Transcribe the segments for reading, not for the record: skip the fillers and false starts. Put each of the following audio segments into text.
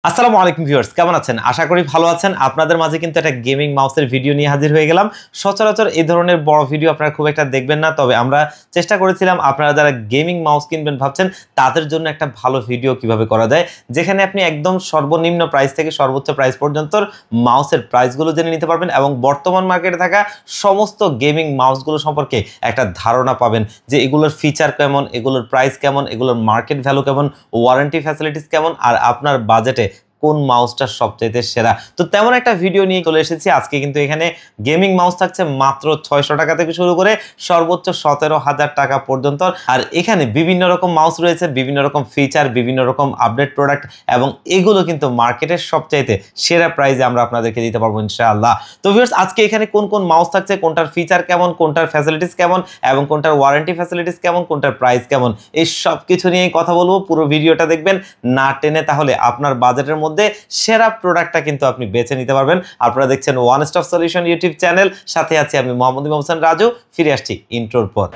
আসসালামু আলাইকুম ভিউয়ার্স, কেমন আছেন? আশা করি ভালো আছেন। আপনাদের মাঝে কিন্তু একটা গেমিং মাউসের ভিডিও নিয়ে হাজির হয়ে গেলাম। সচরাচর এই ধরনের বড় ভিডিও আপনারা খুব একটা দেখবেন না, তবে আমরা চেষ্টা করেছিলাম আপনারা যারা গেমিং মাউস কিনবেন ভাবছেন তাদের জন্য একটা ভালো ভিডিও কিভাবে করা যায়, যেখানে আপনি একদম সর্বনিম্ন প্রাইস থেকে সর্বোচ্চ প্রাইস পর্যন্ত মাউসের প্রাইসগুলো জেনে নিতে পারবেন এবং বর্তমান মার্কেটে থাকা সমস্ত গেমিং মাউসগুলো সম্পর্কে একটা ধারণা পাবেন যে এগুলোর ফিচার কেমন, এগুলোর প্রাইস কেমন, এগুলোর মার্কেট ভ্যালু কেমন, ওয়ারেন্টি ফ্যাসিলিটিস কেমন, আর আপনার বাজেটে কোন মাউসটা সবচেয়ে সেরা। তো তেমন একটা ভিডিও নিয়ে চলে এসেছি আজকে। কিন্তু এখানে গেমিং মাউস থাকছে মাত্র 600 টাকা থেকে শুরু করে সর্বোচ্চ 17,000 টাকা পর্যন্ত। আর এখানে বিভিন্ন রকম মাউস রয়েছে, বিভিন্ন রকম ফিচার, বিভিন্ন রকম আপডেট প্রোডাক্ট, এবং এগুলো কিন্তু মার্কেটের সবচাইতে সেরা প্রাইসে আমরা আপনাদেরকে দিতে পারবো ইনশাআল্লাহ। তো ভিউয়ার্স, আজকে এখানে কোন কোন মাউস থাকছে, কোনটার ফিচার কেমন, কোনটার ফ্যাসিলিটিস কেমন, এবং কোনটার ওয়ারেন্টি ফ্যাসিলিটিস কেমন, কোনটার প্রাইস কেমন, এই সব কিছু নিয়েই কথা বলবো। পুরো ভিডিওটা দেখবেন না টেনে, তাহলে আপনার বাজেটের মধ্যে সেরা প্রোডাক্টটা কিন্তু আপনি বেছে নিতে পারবেন। আপনারা দেখছেন one stop solution YouTube channel, সাথে আছি আমি মোহাম্মদ ইমাম হোসেন রাজু। ফিরে আসছি ইন্ট্রোর পর।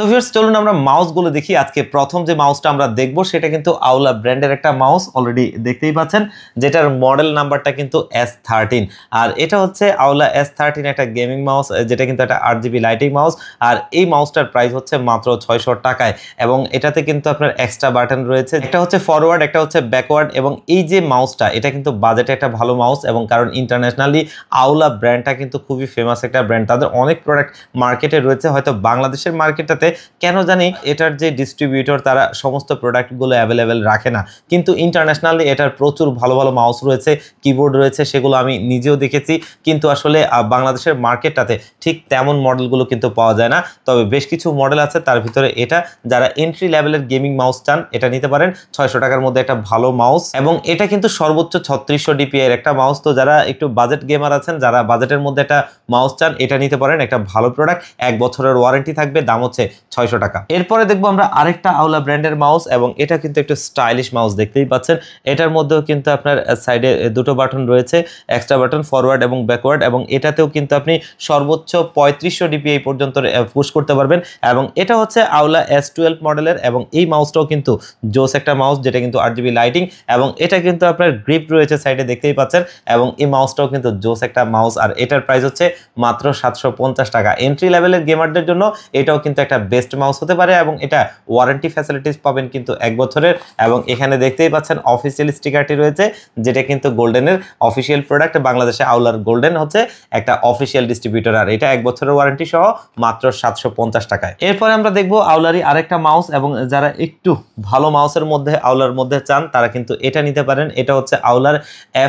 তো ভিউয়ার্স, চলুন আমরা মাউসগুলো দেখি। আজকে প্রথম যে মাউসটা আমরা দেখব সেটা কিন্তু আউলা ব্র্যান্ডের একটা মাউস, অলরেডি দেখতেই পাচ্ছেন, যেটার মডেল নাম্বারটা কিন্তু S13। আর এটা হচ্ছে আউলা S13, একটা গেমিং মাউস, যেটা কিন্তু একটা 8GB লাইটিং মাউস। আর এই মাউসটার প্রাইস হচ্ছে মাত্র 600 টাকায়, এবং এটাতে কিন্তু আপনার এক্সট্রা বাটন রয়েছে, একটা হচ্ছে ফরওয়ার্ড, একটা হচ্ছে ব্যাকওয়ার্ড। এবং এই যে মাউসটা, এটা কিন্তু বাজেটে একটা ভালো মাউস, এবং কারণ ইন্টারন্যাশনালি আউলা ব্র্যান্ডটা কিন্তু খুবই ফেমাস একটা ব্র্যান্ড। তাদের অনেক প্রোডাক্ট মার্কেটে রয়েছে, হয়তো বাংলাদেশের মার্কেটটাতে কেন জানি এটার যে ডিস্ট্রিবিউটর তারা সমস্ত প্রোডাক্টগুলো অ্যাভেলেবেল রাখে না, কিন্তু ইন্টারন্যাশনালি এটার প্রচুর ভালো ভালো মাউস রয়েছে, কিবোর্ড রয়েছে, সেগুলো আমি নিজেও দেখেছি। কিন্তু আসলে বাংলাদেশের মার্কেটটাতে ঠিক তেমন মডেলগুলো কিন্তু পাওয়া যায় না। তবে বেশ কিছু মডেল আছে, তার ভিতরে এটা, যারা এন্ট্রি লেভেলের গেমিং মাউস চান এটা নিতে পারেন। 600 টাকার মধ্যে একটা ভালো মাউস, এবং এটা কিন্তু সর্বোচ্চ 3600 DPI এর একটা মাউস। তো যারা একটু বাজেট গেমার আছেন, যারা বাজেটের মধ্যে একটা মাউস চান, এটা নিতে পারেন। একটা ভালো প্রোডাক্ট, 1 বছরের ওয়ারেন্টি থাকবে, দাম হচ্ছে 600 টাকা। এরপরে দেখবো আমরা আরেকটা আউলা ব্র্যান্ডের মাউস, এবং এটা কিন্তু একটু স্টাইলিশ মাউস, দেখতেই পাচ্ছেন। এটার মধ্যেও কিন্তু আপনার সাইডে দুটো বাটন রয়েছে, এক্সট্রা বাটন ফরওয়ার্ড এবং ব্যাকওয়ার্ড, এবং এটাতেও কিন্তু আপনি সর্বোচ্চ 3500 DPI পর্যন্ত পুশ করতে পারবেন। এবং এটা হচ্ছে আউলা S12 মডেলের, এবং এই মাউসটাও কিন্তু জোস একটা মাউস, যেটা কিন্তু 8GB লাইটিং, এবং এটা কিন্তু আপনার গ্রিপ রয়েছে সাইডে, দেখতেই পাচ্ছেন। এবং এই মাউসটাও কিন্তু জোস একটা মাউস, আর এটার প্রাইস হচ্ছে মাত্র 750 টাকা। এন্ট্রি লেভেলের গেমারদের জন্য এটাও কিন্তু একটা বেস্ট মাউস হতে পারে, এবং এটা ওয়ারেন্টি ফ্যাসিলিটিস পাবেন কিন্তু 1 বছরের। এবং এখানে দেখতেই পাচ্ছেন অফিসিয়াল স্টিকারটি রয়েছে, যেটা কিন্তু গোল্ডেনের অফিসিয়াল প্রোডাক্ট। বাংলাদেশে আউলার গোল্ডেন হচ্ছে একটা অফিসিয়াল ডিস্ট্রিবিউটর, আর এটা 1 বছরের ওয়ারেন্টি সহ মাত্র 750 টাকায়। এরপরে আমরা দেখবো আউলারই আরেকটা মাউস, এবং যারা একটু ভালো মাউসের মধ্যে আউলার মধ্যে চান তারা কিন্তু এটা নিতে পারেন। এটা হচ্ছে আউলার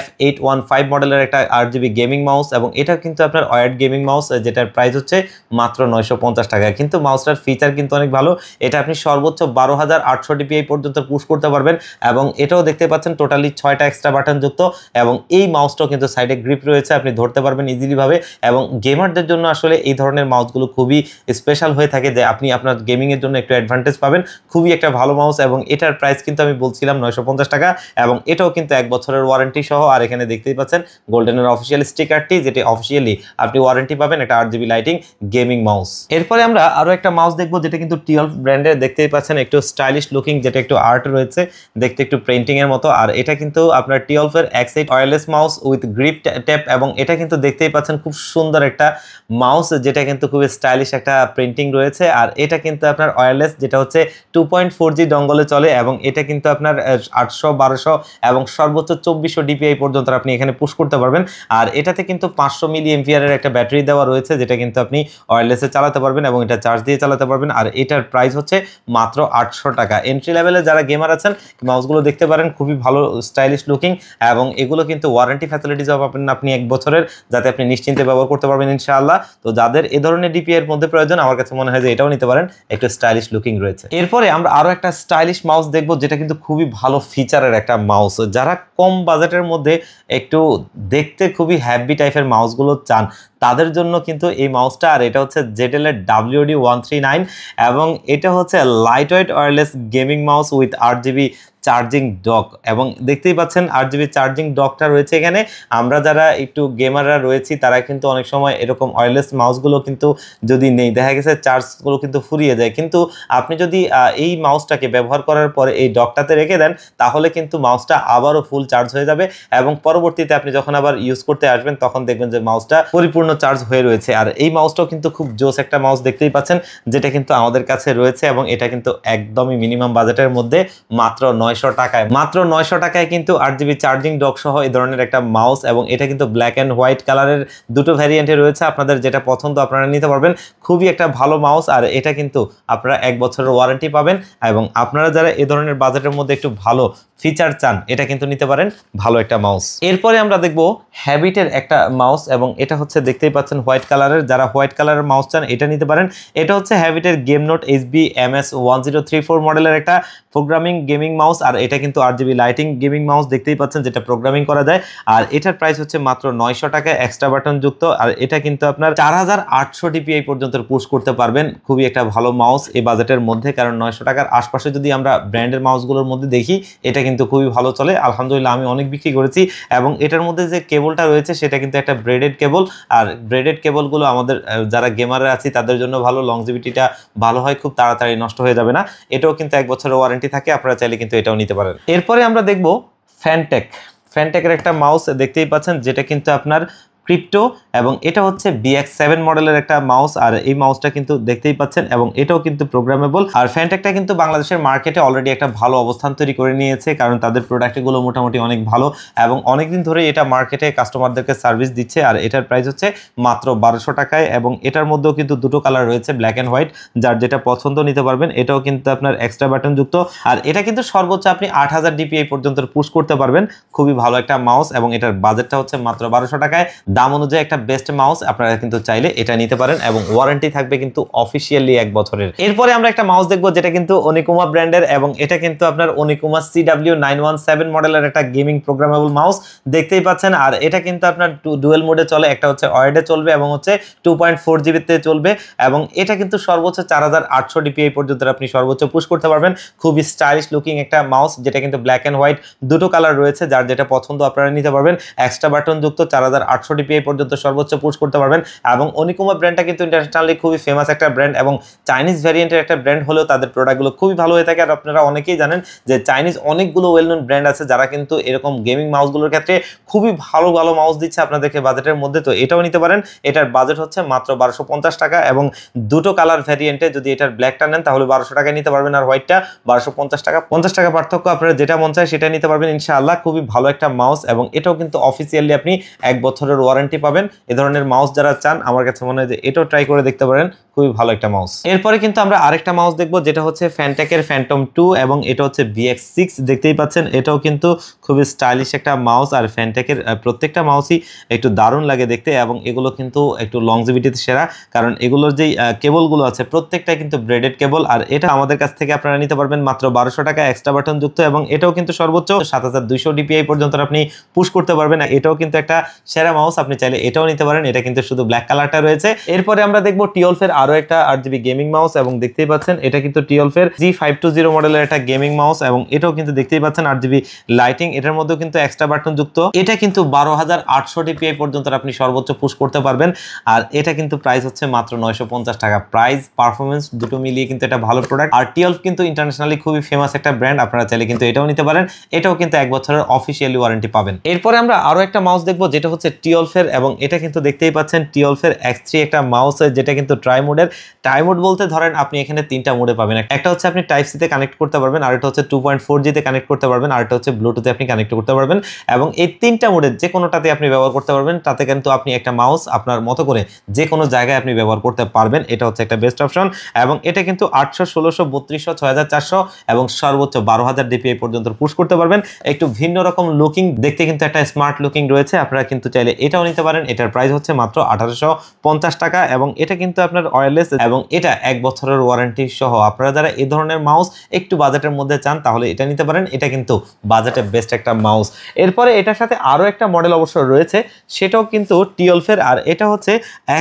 F815 মডেলের একটা 8GB গেমিং মাউস, এবং এটা কিন্তু আপনার ওয়ার্ড গেমিং মাউস, যেটার প্রাইস হচ্ছে মাত্র 950 টাকা। কিন্তু মাউসটার ফিচার কিন্তু অনেক ভালো। এটা আপনি সর্বোচ্চ 12800 DPI পর্যন্ত পুশ করতে পারবেন, এবং এটাও দেখতে পাচ্ছেন টোটালি 6টা এক্সট্রা বাটন যুক্ত। এবং এই মাউসটাও কিন্তু সাইডে গ্রিপ রয়েছে, আপনি ধরতে পারবেন ইজিলি ভাবে। এবং গেমারদের জন্য আসলে এই ধরনের মাউসগুলো খুবই স্পেশাল হয়ে থাকে, যে আপনি আপনার গেমিং এর জন্য একটু অ্যাডভান্টেজ পাবেন। খুবই একটা ভালো মাউস, এবং এটার প্রাইস কিন্তু আমি বলছিলাম 950 টাকা, এবং এটাও কিন্তু 1 বছরের ওয়ারেন্টি সহ। আর এখানে দেখতেই পাচ্ছেন গোল্ডেনের অফিসিয়াল স্টিকারটি, যেটি অফিসিয়ালি আপনি ওয়ারেন্টি পাবেন, একটা 8GB লাইটিং গেমিং মাউস। এরপরে আমরা আরো একটা মাউস দেখবো, যেটা কিন্তু TILF ব্র্যান্ডের, দেখতেই পাচ্ছেন একটু স্টাইলিশ লুকিং, যেটা একটু আর্ট রয়েছে, দেখতে একটু পেইন্টিং এর মতো। আর এটা কিন্তু আপনার TILF এর X8 wireless mouse with grip tap, এবং এটা কিন্তু দেখতেই পাচ্ছেন খুব সুন্দর একটা মাউস, যেটা কিন্তু খুব স্টাইলিশ একটা প্রিন্টিং রয়েছে। আর এটা কিন্তু আপনার ওয়্যারলেস, যেটা হচ্ছে 2.4G ডঙ্গলে চলে, এবং এটা কিন্তু আপনার 800, 1200 এবং সর্বোচ্চ 2400 DPI পর্যন্ত আপনি এখানে পুশ করতে পারবেন। আর এটাতে কিন্তু 500 mAh এর একটা ব্যাটারি দেওয়া রয়েছে, যেটা কিন্তু আপনি ওয়্যারলেসে চালাতে পারবেন, এবং এটা চার্জ দিয়ে চালাতে চালাতে পারবেন। আর এটার প্রাইস হচ্ছে মাত্র 800 টাকা। এন্ট্রি লেভেলে যারা গেমার আছেন মাউসগুলো দেখতে পারেন, খুবই ভালো স্টাইলিশ লুকিং, এবং এগুলো কিন্তু ওয়ারেন্টি ফ্যাসিলিটিসও পাবেন আপনি 1 বছরের, যাতে আপনি নিশ্চিন্তে ব্যবহার করতে পারবেন ইনশাআল্লাহ। তো যাদের এই ধরনের ডিপিআই এর মধ্যে প্রয়োজন, আমার কাছে মনে হয় যে এটাও নিতে পারেন, একটু স্টাইলিশ লুকিং রয়েছে। এরপরে আমরা আরো একটা স্টাইলিশ মাউস দেখবো, যেটা কিন্তু খুবই ভালো ফিচারের একটা মাউস। যারা কম বাজেটের মধ্যে একটু দেখতে খুবই হ্যাভি টাইপের মাউসগুলো চান, তাদের জন্য কিন্তু এই মাউসটা। আর এটা হচ্ছে জেডেল এর WD139, এবং এটা হচ্ছে light weight wireless gaming mouse with 8GB charging doc, এবং দেখতেই পাচ্ছেন 8GB চার্জিং ডকটা রয়েছে এখানে। আমরা যারা একটু গেমাররা রয়েছি তারা কিন্তু অনেক সময় এরকম ওয়্যারলেস মাউসগুলো কিন্তু যদি নেই, দেখা গেছে চার্জগুলো কিন্তু ফুরিয়ে যায়। কিন্তু আপনি যদি এই মাউসটাকে ব্যবহার করার পরে এই ডকটাতে রেখে দেন, তাহলে কিন্তু মাউসটা আবারও ফুল চার্জ হয়ে যাবে, এবং পরবর্তীতে আপনি যখন আবার ইউজ করতে আসবেন তখন দেখবেন যে মাউসটা পরিপূর্ণ চার্জ হয়ে রয়েছে। আর এই মাউসটাও কিন্তু খুব জোস একটা মাউস, দেখতেই পাচ্ছেন, যেটা কিন্তু আমাদের কাছে রয়েছে, এবং এটা কিন্তু একদমই মিনিমাম বাজেটের মধ্যে মাত্র 900 টাকায়, মাত্র 900 টাকায় কিন্তু 8GB চার্জিং ডক সহ এই ধরনের একটা মাউস। এবং এটা কিন্তু ব্ল্যাক অ্যান্ড হোয়াইট কালারের দুটো ভ্যারিয়েন্টে রয়েছে, আপনাদের যেটা পছন্দ আপনারা নিতে পারবেন। খুবই একটা ভালো মাউস, আর এটা কিন্তু আপনারা 1 বছরের ওয়ারেন্টি পাবেন। এবং আপনারা যারা এই ধরনের বাজেটের মধ্যে একটু ভালো ফিচার চান, এটা কিন্তু নিতে পারেন, ভালো একটা মাউস। এরপরে আমরা দেখবো হ্যাবিটের একটা মাউস, এবং এটা হচ্ছে দেখতেই পাচ্ছেন হোয়াইট কালারের। যারা হোয়াইট কালারের মাউস চান এটা নিতে পারেন। এটা হচ্ছে হ্যাবিটের গেম নোট HB MS1034 মডেলের একটা প্রোগ্রামিং গেমিং মাউস, আর এটা কিন্তু 8GB লাইটিং গেমিং মাউস, দেখতেই পাচ্ছেন, যেটা প্রোগ্রামিং করা যায়। আর এটার প্রাইস হচ্ছে মাত্র 900 টাকায় এক্সট্রা বাটন যুক্ত। আর এটা কিন্তু আপনার 4800 DPI পর্যন্ত পুশ করতে পারবেন। খুবই একটা ভালো মাউস এই বাজেটের মধ্যে, কারণ 900 টাকার আশপাশে যদি আমরা ব্র্যান্ডের মাউসগুলোর মধ্যে দেখি, এটা কিন্তু খুবই ভালো চলে। আলহামদুলিল্লাহ আমি অনেক বিক্রি করেছি। এবং এটার মধ্যে যে কেবলটা রয়েছে সেটা কিন্তু একটা ব্রেডেড কেবল, আর ব্রেডেড কেবলগুলো আমাদের যারা গেমাররা আছি তাদের জন্য ভালো, লংজিভিটিটা ভালো হয়, খুব তাড়াতাড়ি নষ্ট হয়ে যাবে না। এটাও কিন্তু 1 বছরের ওয়ারেন্টি থাকে, আপনারা চাইলে কিন্তু এটাও নিতে পারেন। এরপরে আমরা দেখব ফ্যানটেকের একটা মাউস, দেখতেই পাচ্ছেন, যেটা কিন্তু আপনার ক্রিপ্টো, এবং এটা হচ্ছে BX7 মডেলের একটা মাউস। আর এই মাউসটা কিন্তু দেখতেই পাচ্ছেন, এবং এটাও কিন্তু প্রোগ্রামেবল। আর ফ্যানটেকটা কিন্তু বাংলাদেশের মার্কেটে অলরেডি একটা ভালো অবস্থান তৈরি করে নিয়েছে, কারণ তাদের প্রোডাক্টগুলো মোটামুটি অনেক ভালো, এবং অনেকদিন ধরে এটা মার্কেটে কাস্টমারদেরকে সার্ভিস দিচ্ছে। আর এটার প্রাইস হচ্ছে মাত্র 1200 টাকায়, এবং এটার মধ্যেও কিন্তু দুটো কালার রয়েছে, ব্ল্যাক অ্যান্ড হোয়াইট, যার যেটা পছন্দ নিতে পারবেন। এটাও কিন্তু আপনার এক্সট্রা বাটন যুক্ত, আর এটা কিন্তু সর্বোচ্চ আপনি 8000 DPI পর্যন্ত পুশ করতে পারবেন। খুবই ভালো একটা মাউস, এবং এটার বাজেটটা হচ্ছে মাত্র 1200 টাকায়। দাম অনুযায়ী একটা বেস্ট মাউস, আপনারা কিন্তু চাইলে এটা নিতে পারেন, এবং ওয়ারেন্টি থাকবে কিন্তু অফিশিয়ালি 1 বছরের। এরপরে আমরা একটা মাউস দেখবো, যেটা কিন্তু অনিকুমা ব্র্যান্ডের, এবং এটা কিন্তু আপনার অনিকুমা CW917 মডেলের একটা গেমিং প্রোগ্রামেবল মাউস, দেখতেই পাচ্ছেন। আর এটা কিন্তু আপনার ডুয়েল মোডে চলে, একটা হচ্ছে ওয়েডে চলবে, এবং হচ্ছে 2.4GB তে চলবে, এবং এটা কিন্তু সর্বোচ্চ 4800 DPI পর্যন্ত আপনি সর্বোচ্চ পুশ করতে পারবেন। খুবই স্টাইলিশ লুকিং একটা মাউস, যেটা কিন্তু ব্ল্যাক অ্যান্ড হোয়াইট দুটো কালার রয়েছে, যার যেটা পছন্দ আপনারা নিতে পারবেন। এক্সট্রা বাটন যুক্ত, 4800 DPI পর্যন্ত সর্বোচ্চ পুশ করতে পারবেন। এবং অনিকুমা ব্র্যান্ডটা কিন্তু ইন্টারন্যাশনালি খুবই ফেমাস একটা ব্র্যান্ড, এবং চাইনিজ ভ্যারিয়েন্টের একটা ব্র্যান্ড হলেও তাদের প্রোডাক্টগুলো খুবই ভালো হয়ে থাকে। আর আপনারা অনেকেই জানেন যে চাইনিজ অনেকগুলো ওয়েল নোন ব্র্যান্ড আছে, যারা কিন্তু এরকম গেমিং মাউসগুলোর ক্ষেত্রে খুবই ভালো ভালো মাউস দিচ্ছে আপনাদেরকে বাজেটের মধ্যে। তো এটাও নিতে পারেন। এটার বাজেট হচ্ছে মাত্র 1250 টাকা, এবং দুটো কালার ভ্যারিয়েন্টে, যদি এটার ব্ল্যাকটা নেন তাহলে 1200 টাকায় নিতে পারবেন, আর হোয়াইটটা 1250 টাকা। 50 টাকা পার্থক্য, আপনারা যেটা মন চায় সেটা নিতে পারবেন ইনশাআল্লাহ। খুবই ভালো একটা মাউস, এবং এটাও কিন্তু অফিসিয়ালি আপনি 1 বছরের ওয়ারেন্টি পাবেন। এ ধরনের মাউস যারা চান, আমার কাছে মনে হয় যে এটাও ট্রাই করে দেখতে পারেন, খুবই ভালো একটা মাউস। এরপরে কিন্তু আমরা আরেকটা মাউস দেখবো, যেটা হচ্ছে ফ্যানটেকের ফ্যান্টম 2, এবং এটা হচ্ছে BX6, দেখতেই পাচ্ছেন। এটাও কিন্তু খুবই স্টাইলিশ একটা মাউস, আর ফ্যানটেকের প্রত্যেকটা মাউসই একটু দারুণ লাগে দেখতে, এবং এগুলো কিন্তু একটু লংজিভিটিতে সেরা, কারণ এগুলোর যেই কেবলগুলো আছে প্রত্যেকটা কিন্তু ব্রেডেড কেবল। আর এটা আমাদের কাছ থেকে আপনারা নিতে পারবেন মাত্র 1200 টাকা এক্সট্রা বাটন যুক্ত, এবং এটাও কিন্তু সর্বোচ্চ 7200 DPI পর্যন্ত আপনি পুশ করতে পারবেন। এটাও কিন্তু একটা সেরা মাউস, আপনি চাইলে এটাও নিতে পারেন। এটা কিন্তু শুধু ব্ল্যাক কালারটা রয়েছে। এরপরে আমরা দেখবো টিওলফের আরো একটা 8GB গেমিং মাউস, এবং দেখতেই পাচ্ছেন এটা কিন্তু টিওলফের G520 মডেলের একটা গেমিং মাউস, এবং এটাও কিন্তু দেখতেই পাচ্ছেন 8GB লাইটিং, এটার মধ্যেও কিন্তু এক্সট্রা বাটন যুক্ত। এটা কিন্তু 12800 DPI পর্যন্ত আপনি সর্বোচ্চ পুশ করতে পারবেন। আর এটা কিন্তু প্রাইস হচ্ছে মাত্র 950 টাকা। প্রাইস পারফরমেন্স দুটো মিলিয়ে কিন্তু এটা ভালো প্রোডাক্ট। আর টিওলফ কিন্তু ইন্টারন্যাশনালি খুবই ফেমাস একটা ব্র্যান্ড, আপনারা চাইলে কিন্তু এটাও নিতে পারেন। এটাও কিন্তু 1 বছরের অফিসিয়ালি ওয়ারেন্টি পাবেন। এরপরে আমরা আরো একটা মাউস দেখবো, যেটা হচ্ছে টিওলফ টিওলফের এবং এটা কিন্তু দেখতেই পাচ্ছেন টিওলফের X3 একটা মাউস যেটা কিন্তু ট্রাই মোডের। ট্রাই মোড বলতে ধরেন আপনি এখানে তিনটা মোডে পাবেন, একটা হচ্ছে আপনি টাইপ সি তে কানেক্ট করতে পারবেন, আরেকটা হচ্ছে 2.4G তে কানেক্ট করতে পারবেন, আরেকটা হচ্ছে ব্লুটুথে আপনি কানেক্ট করতে পারবেন এবং এই তিনটা মোডের যে কোনোটাতে আপনি ব্যবহার করতে পারবেন। তাতে কিন্তু আপনি একটা মাউস আপনার মতো করে যে কোনো জায়গায় আপনি ব্যবহার করতে পারবেন। এটা হচ্ছে একটা বেস্ট অপশন এবং এটা কিন্তু 800, 1600, 3200, 6400 এবং সর্বোচ্চ 12000 DPI পর্যন্ত পুশ করতে পারবেন। একটু ভিন্ন রকম লুকিং, দেখতে কিন্তু একটা স্মার্ট লুকিং রয়েছে। আপনারা কিন্তু চাইলে এটাও নিতে পারেন। এটার প্রাইস হচ্ছে মাত্র 1850 টাকা এবং এটা কিন্তু আপনার ওয়্যারলেস এবং এটা 1 বছরের ওয়ারেন্টি সহ। আপনারা যারা এই ধরনের মাউস একটু বাজেটের মধ্যে চান তাহলে এটা নিতে পারেন। এটা কিন্তু বাজেটে বেস্ট একটা মাউস। এরপরে এটার সাথে আরো একটা মডেল অবশ্য রয়েছে, সেটাও কিন্তু টিওলফের, আর এটা হচ্ছে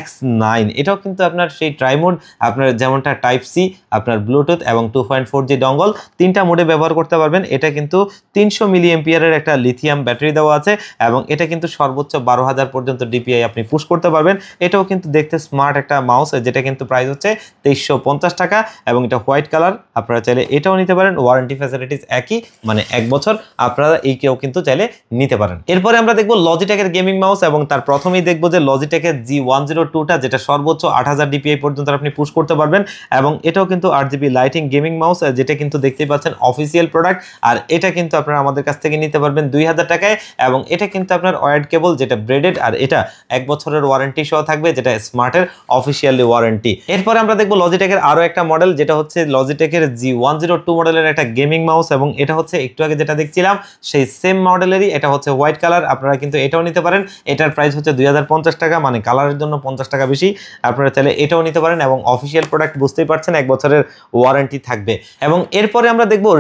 X9। এটাও কিন্তু আপনার সেই ট্রাই মোড, আপনার যেমনটা টাইপ সি, আপনার ব্লুটুথ এবং 2.4G ডঙ্গল তিনটা মোডে ব্যবহার করতে পারবেন। এটা কিন্তু 300 মিলি এম্পিয়ারের একটা লিথিয়াম ব্যাটারি দেওয়া আছে এবং এটা কিন্তু সর্বোচ্চ 12000 পর্যন্ত ডিপিআই আপনি পুশ করতে পারবেন। এটাও কিন্তু দেখতে স্মার্ট একটা মাউস, যেটা কিন্তু প্রাইস হচ্ছে 2350 টাকা এবং এটা হোয়াইট কালার। আপনারা চাইলে এটাও নিতে পারেন। ওয়ারেন্টি ফ্যাসিলিটিস একই, মানে 1 বছর। আপনারা এই কেউ কিন্তু চাইলে নিতে পারেন। এরপরে আমরা দেখবো লজিটেকের গেমিং মাউস এবং তার প্রথমেই দেখবো যে লজিটেকের G102টা, যেটা সর্বোচ্চ 8000 ডিপিআই পর্যন্ত আপনি পুশ করতে পারবেন এবং এটাও কিন্তু 8GB লাইটিং গেমিং মাউস, যেটা কিন্তু দেখতেই পাচ্ছেন অফিসিয়াল প্রোডাক্ট। আর এটা কিন্তু আপনারা আমাদের কাছ থেকে নিতে পারবেন 2000 টাকায় এবং এটা কিন্তু আপনার ওয়্যার্ড কেবল, যেটা ব্রেডেড, আর এটা 1 বছরের ওয়ারেন্টি সহ থাকবে, যেটা স্মার্টের অফিসিয়ালি ওয়ারেন্টি। এরপরে আমরা দেখবো লজিটেকের আরো একটা মডেল, যেটা হচ্ছে লজিটেকের G102 মডেলের একটা গেমিং মাউস এবং এটা হচ্ছে একটু আগে যেটা দেখছিলাম সেই সেম মডেলেরই। এটা হচ্ছে হোয়াইট কালার। আপনারা কিন্তু এটাও নিতে পারেন। এটার প্রাইস হচ্ছে 2050 টাকা, মানে কালারের জন্য 50 টাকা বেশি। আপনারা চাইলে এটাও নিতে পারেন এবং অফিসিয়াল প্রোডাক্ট বুঝতেই পারছেন 1 বছরের ওয়ারেন্টি থাকবে। এবং এরপরে আমরা দেখবো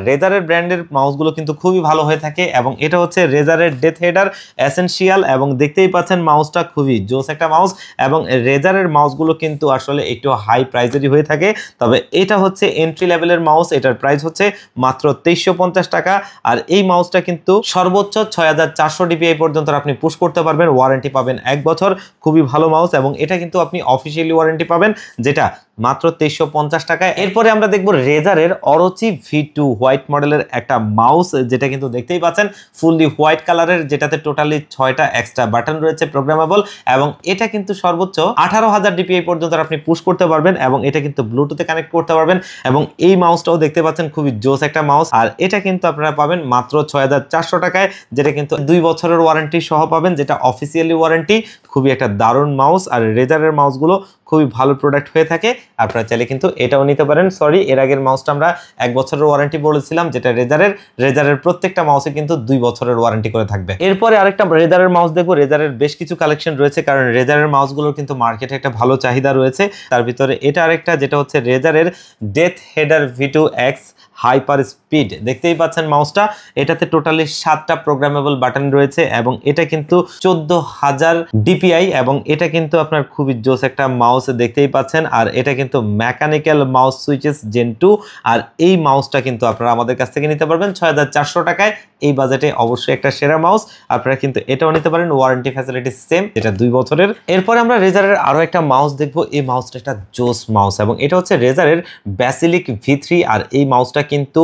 রেজারের ব্র্যান্ডের মাউসগুলো কিন্তু খুবই ভালো হয়ে থাকে এবং এটা হচ্ছে রেজারের ডেথ হেডার এসেনশিয়াল এবং দেখতেই পাচ্ছেন মাউসটা খুবই জোস একটা মাউস এবং রেজারের মাউসগুলো কিন্তু আসলে একটু হাই প্রাইসেরই হয়ে থাকে। তবে এটা হচ্ছে এন্ট্রি লেভেলের মাউস। এটার প্রাইস হচ্ছে মাত্র 2350 টাকা আর এই মাউসটা কিন্তু সর্বোচ্চ 6400 ডিপিআই পর্যন্ত আপনি পুশ করতে পারবেন। ওয়ারেন্টি পাবেন 1 বছর। খুবই ভালো মাউস এবং এটা কিন্তু আপনি অফিসিয়ালি ওয়ারেন্টি পাবেন, যেটা মাত্র 2350 টাকায়। এরপরে আমরা দেখবো রেজারের অরোচি V2 হোয়াইট মডেলের একটা মাউস, যেটা কিন্তু দেখতেই পাচ্ছেন ফুললি হোয়াইট কালারের, যেটাতে টোটালি 6টা এক্সট্রা বাটন রয়েছে প্রোগ্রামেবল এবং এটা কিন্তু সর্বোচ্চ 18000 ডিপিআই পর্যন্ত আপনি পুশ করতে পারবেন এবং এটা কিন্তু ব্লুটুথে কানেক্ট করতে পারবেন এবং এই মাউসটাও দেখতে পাচ্ছেন খুবই জোস একটা মাউস আর এটা কিন্তু আপনারা পাবেন মাত্র 6400 টাকায়, যেটা কিন্তু 2 বছরের ওয়ারেন্টি সহ পাবেন, যেটা অফিসিয়ালি ওয়ারেন্টি। খুবই একটা দারুণ মাউস আর রেজারের মাউসগুলো খুবই ভালো প্রোডাক্ট হয়ে থাকে। আপনারা চাইলে কিন্তু এটাও নিতে পারেন। সরি, এর আগের মাউসটা আমরা 1 বছরের ওয়ারেন্টি বলেছিলাম, যেটা রেজারের প্রত্যেকটা মাউসে কিন্তু 2 বছরের ওয়ারেন্টি করে থাকবে। এরপরে আরেকটা রেজারের মাউস দেখবো। রেজারের বেশ কিছু কালেকশন রয়েছে, কারণ রেজারের মাউসগুলোর কিন্তু মার্কেটে একটা ভালো চাহিদা রয়েছে। তার ভিতরে এটা আরেকটা, যেটা হচ্ছে রেজারের DeathAdder V2X hyper speed. দেখতেই পাচ্ছেন মাউসটা, এটাতে টোটালি 7টা প্রোগ্রামেবল বাটন রয়েছে এবং এটা কিন্তু 14000 ডিপিআই এবং এটা কিন্তু আপনার খুবই জোস একটা মাউস দেখতেই পাচ্ছেন। আর এটা কিন্তু মেকানিক্যাল মাউস সুইচেস জেন 2 আর এই মাউসটা কিন্তু আপনারা আমাদের কাছ থেকে নিতে পারবেন 6400 টাকায়। এই বাজেটে অবশ্যই একটা সেরা মাউস। আপনারা কিন্তু এটাও নিতে পারেন। ওয়ারেন্টি ফ্যাসিলিটি সেম, এটা 2 বছরের। এরপরে আমরা রেজারের আরো একটা মাউস দেখবো। এই মাউসটা একটা জোস মাউস এবং এটা হচ্ছে রেজারের ব্যাসিলিক V3 আর এই মাউসটা কিন্তু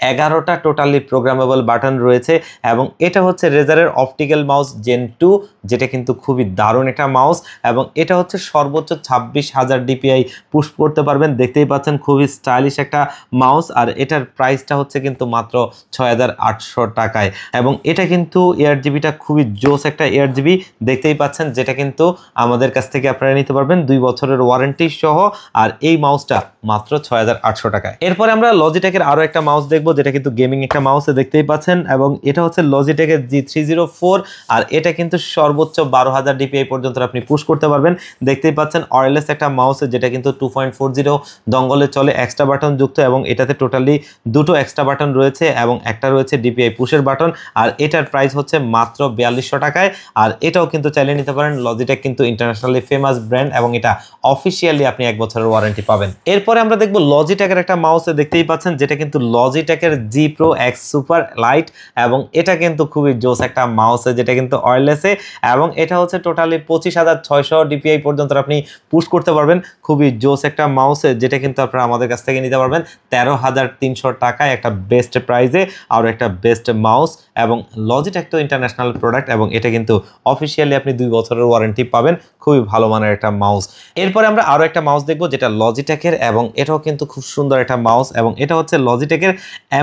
11টা টোটালি প্রোগ্রামেবল বাটন রয়েছে এবং এটা হচ্ছে রেজারের অপটিক্যাল মাউস জেন 2, যেটা কিন্তু খুবই দারুণ একটা মাউস এবং এটা হচ্ছে সর্বোচ্চ 26000 ডিপিআই পুশ করতে পারবেন। দেখতেই পাচ্ছেন খুবই স্টাইলিশ একটা মাউস আর এটার প্রাইসটা হচ্ছে কিন্তু মাত্র 6800 টাকায় এবং এটা কিন্তু 8GB খুবই জোস একটা 8GB দেখতেই পাচ্ছেন, যেটা কিন্তু আমাদের কাছ থেকে আপনারা নিতে পারবেন 2 বছরের ওয়ারেন্টি সহ আর এই মাউসটা মাত্র 6800 টাকায়। এরপরে আমরা লজিটেকের আরো একটা মাউস দেখবো, যেটা কিন্তু গেমিং একটা মাউস দেখতেই পাচ্ছেন এবং এটা হচ্ছে লজিটেকের G304 আর এটা কিন্তু সর্বোচ্চ 12000 ডিপিআই পর্যন্ত আপনি পুশ করতে পারবেন। দেখতেই পাচ্ছেন ওয়্যারলেস একটা মাউস, যেটা কিন্তু 2.40 ডঙ্গলে চলে, এক্সট্রা বাটন যুক্ত এবং এটাতে টোটালি 2টো এক্সট্রা বাটন রয়েছে এবং একটা রয়েছে ডিপিআই পুশের বাটন আর এটার প্রাইস হচ্ছে মাত্র 4200 টাকায়। আর এটাও কিন্তু চাইলে নিতে পারেন। লজিটেক কিন্তু ইন্টারন্যাশনালি ফেমাস ব্র্যান্ড এবং এটা অফিসিয়ালি আপনি 1 বছরের ওয়ারেন্টি পাবেন। এরপরে আমরা দেখবো লজিটেকের একটা মাউস দেখতেই পাচ্ছেন, যেটা কিন্তু লজিটেক লজিটেকের জি প্রো এক্স সুপার লাইট এবং এটা কিন্তু খুবই জোস একটা মাউস যেটা কিন্তু ওয়্যারলেসে এবং এটা হচ্ছে টোটালি 25,600 ডিপিআই পর্যন্ত আপনি পুশ করতে পারবেন। খুবই জোস একটা মাউস যেটা কিন্তু আপনারা আমাদের কাছ থেকে নিতে পারবেন 13,300 টাকায় একটা বেস্ট প্রাইসে আর একটা বেস্ট মাউস। এবং লজিটেক তো ইন্টারন্যাশনাল প্রোডাক্ট এবং এটা কিন্তু অফিসিয়ালি আপনি 2 বছরের ওয়ারেন্টি পাবেন। খুবই ভালো মানের একটা মাউস। এরপরে আমরা আরো একটা মাউস দেখবো যেটা লজিটেকের এবং এটাও কিন্তু খুব সুন্দর একটা মাউস এবং এটা হচ্ছে লজিটেকের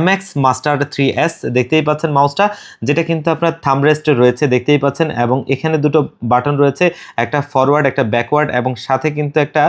MX মাস্টার 3S। দেখতেই পাচ্ছেন মাউসটা, যেটা কিন্তু আপনার থাম্ব রেস্ট রয়েছে দেখতেই পাচ্ছেন এবং এখানে দুটো বাটন রয়েছে, একটা ফরওয়ার্ড একটা ব্যাকওয়ার্ড এবং সাথে কিন্তু একটা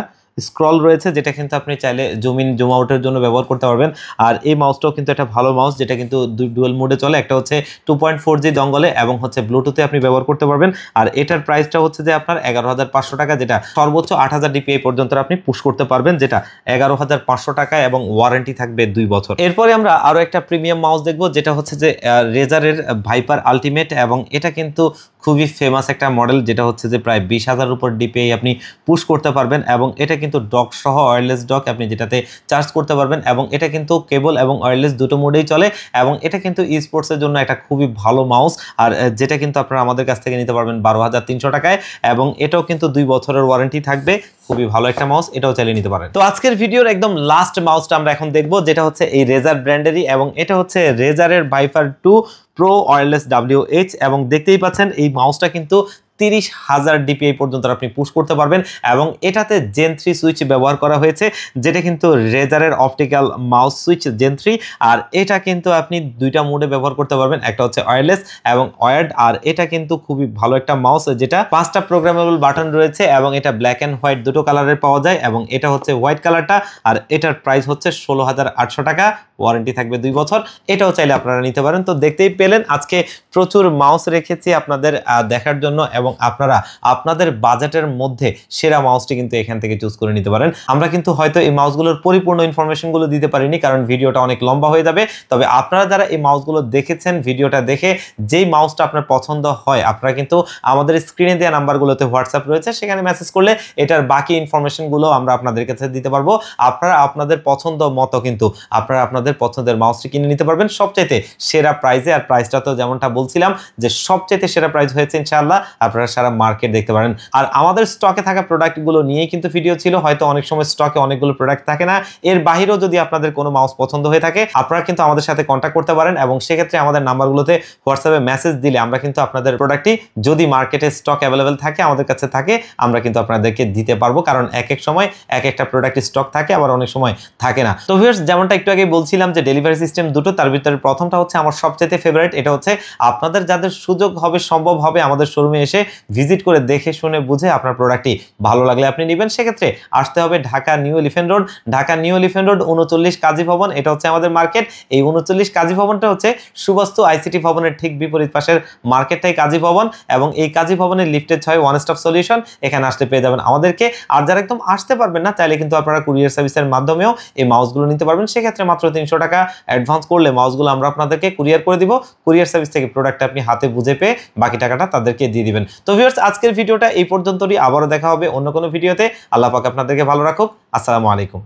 স্ক্রল রয়েছে যেটা কিন্তু আপনি চাইলে জুম ইন জুম আউটের জন্য ব্যবহার করতে পারবেন। আর এই মাউসটাও কিন্তু একটা ভালো মাউস যেটা কিন্তু ডুয়াল মোডে চলে, একটা হচ্ছে 2.4G ডঙ্গলে এবং হচ্ছে ব্লুটুথে আপনি ব্যবহার করতে পারবেন। আর এটার প্রাইসটা হচ্ছে যে আপনার 11,500 টাকা, যেটা সর্বোচ্চ 8,000 ডিপিআই পর্যন্ত আপনি পুশ করতে পারবেন, যেটা 11,500 টাকা এবং ওয়ারেন্টি থাকবে 2 বছর। এরপরে আমরা আরো একটা প্রিমিয়াম মাউস দেখবো যেটা হচ্ছে যে রেজারের ভাইপার আলটিমেট এবং এটা কিন্তু খুবই ফেমাস একটা মডেল, যেটা হচ্ছে যে প্রায় 20,000 উপর ডিপিআই আপনি পুশ করতে পারবেন এবং এটা কিন্তু ডক সহ ওয়্যারলেস ডক আপনি যেটাতে চার্জ করতে পারবেন এবং এটা কিন্তু কেবল এবং ওয়্যারলেস দুটো মোডেই চলে এবং এটা কিন্তু ই স্পোর্টসের জন্য একটা খুবই ভালো মাউস। আর যেটা কিন্তু আপনারা আমাদের কাছ থেকে নিতে পারবেন 12,300 টাকায় এবং এটাও কিন্তু 2 বছরের ওয়ারেন্টি থাকবে। খুবই ভালো একটা মাউস, এটাও চালিয়ে নিতে পারেন। তো আজকের ভিডিওর একদম লাস্ট মাউসটা আমরা এখন দেখবো যেটা হচ্ছে এই রেজার ব্র্যান্ডেরই এবং এটা হচ্ছে রেজারের ভাইপার 2 প্রো ওয়্যারলেস WH এবং দেখতেই পাচ্ছেন এই মাউসটা কিন্তু 30,000 ডিপিআই পর্যন্ত আপনি পুশ করতে পারবেন এবং এটাতে জেন 3 সুইচ ব্যবহার করা হয়েছে, যেটা কিন্তু রেজারের অপটিক্যাল মাউস সুইচ জেন 3। আর এটা কিন্তু আপনি দুইটা মোডে ব্যবহার করতে পারবেন, একটা হচ্ছে ওয়্যারলেস এবং ওয়্যার্ড। আর এটা কিন্তু খুবই ভালো একটা মাউস যেটা 5টা প্রোগ্রামেবল বাটন রয়েছে এবং এটা ব্ল্যাক অ্যান্ড হোয়াইট দুটো কালারের পাওয়া যায় এবং এটা হচ্ছে হোয়াইট কালারটা। আর এটার প্রাইস হচ্ছে 16,800 টাকা, ওয়ারেন্টি থাকবে 2 বছর। এটাও চাইলে আপনারা নিতে পারেন। তো দেখতেই পেলেন আজকে প্রচুর মাউস রেখেছি আপনাদের দেখার জন্য এবং আপনারা আপনাদের বাজেটের মধ্যে সেরা মাউসটি কিন্তু এখান থেকে চুজ করে নিতে পারেন। আমরা কিন্তু হয়তো এই মাউসগুলোর পরিপূর্ণ ইনফরমেশনগুলো দিতে পারিনি কারণ ভিডিওটা অনেক লম্বা হয়ে যাবে। তবে আপনারা যারা এই মাউসগুলো দেখেছেন, ভিডিওটা দেখে যেই মাউসটা আপনার পছন্দ হয় আপনারা কিন্তু আমাদের স্ক্রিনে দেওয়া নাম্বারগুলোতে হোয়াটসঅ্যাপ রয়েছে, সেখানে মেসেজ করলে এটার বাকি ইনফরমেশনগুলো আমরা আপনাদের কাছে দিতে পারবো। আপনারা আপনাদের পছন্দ মতো কিন্তু আপনারা আপনাদের পছন্দের মাউসটি কিনে নিতে পারবেন সবচাইতে সেরা প্রাইসে। আর প্রাইসটা তো যেমনটা বলছিলাম যে সবচাইতে সেরা প্রাইস হয়েছে ইনশাআল্লাহ। আপনারা সারা মার্কেট দেখতে পারেন। আর আমাদের স্টকে থাকা প্রোডাক্টগুলো নিয়েই কিন্তু ভিডিও ছিল, হয়তো অনেক সময় স্টকে অনেকগুলো প্রোডাক্ট থাকে না। এর বাহিরেও যদি আপনাদের কোনো মাউস পছন্দ হয়ে থাকে আপনারা কিন্তু আমাদের সাথে কন্ট্যাক্ট করতে পারেন এবং সেক্ষেত্রে আমাদের নাম্বারগুলোতে হোয়াটসঅ্যাপে মেসেজ দিলে আমরা কিন্তু আপনাদের প্রোডাক্টটি যদি মার্কেটে স্টক অ্যাভেলেবেল থাকে আমাদের কাছে থাকে আমরা কিন্তু আপনাদেরকে দিতে পারবো, কারণ এক এক সময় এক একটা প্রোডাক্টের স্টক থাকে আবার অনেক সময় থাকে না। তো ভিউয়ার্স যেমনটা একটু আগে বলছিলাম যে ডেলিভারি সিস্টেম দুটো, তার ভিতরে প্রথমটা হচ্ছে আমার সবচেয়ে ফেভারিট। এটা হচ্ছে আপনাদের যাদের সুযোগ হবে সম্ভব হবে আমাদের শোরুমে এসে ভিজিট করে দেখে শুনে বুঝে আপনার প্রোডাক্টটি ভালো লাগলে আপনি নেবেন। সেক্ষেত্রে আসতে হবে Dhaka new elephant road, Dhaka new elephant road 39 কাজী ভবন, এটা হচ্ছে আমাদের মার্কেট। এই 39 কাজী ভবনটা হচ্ছে সুবাস্তু আইসিটি ভবনের ঠিক বিপরীত পাশের মার্কেটটাই কাজী ভবন এবং এই কাজী ভবনের লিফটের 6 ওয়ান স্টপ সলিউশন, এখানে আসলে পেয়ে যাবেন আমাদেরকে। আর যারা একদম আসতে পারবেন না চাইলে কিন্তু আপনারা কুরিয়ার সার্ভিসের মাধ্যমেও এই মাউসগুলো নিতে পারবেন। সেক্ষেত্রে মাত্র 300 টাকা অ্যাডভান্স করলে মাউসগুলো আমরা আপনাদেরকে কুরিয়ার করে দিব। কুরিয়ার সার্ভিস থেকে প্রোডাক্ট আপনি হাতে বুঝে পেয়ে বাকি টাকাটা তাদেরকে দিয়ে দিবেন। তো ভিউয়ার্স আজকের ভিডিওটা এই পর্যন্তই, আবারও দেখা হবে অন্য কোনো ভিডিওতে। আল্লাহ পাক আপনাদেরকে ভালো রাখুক। আসসালামু আলাইকুম।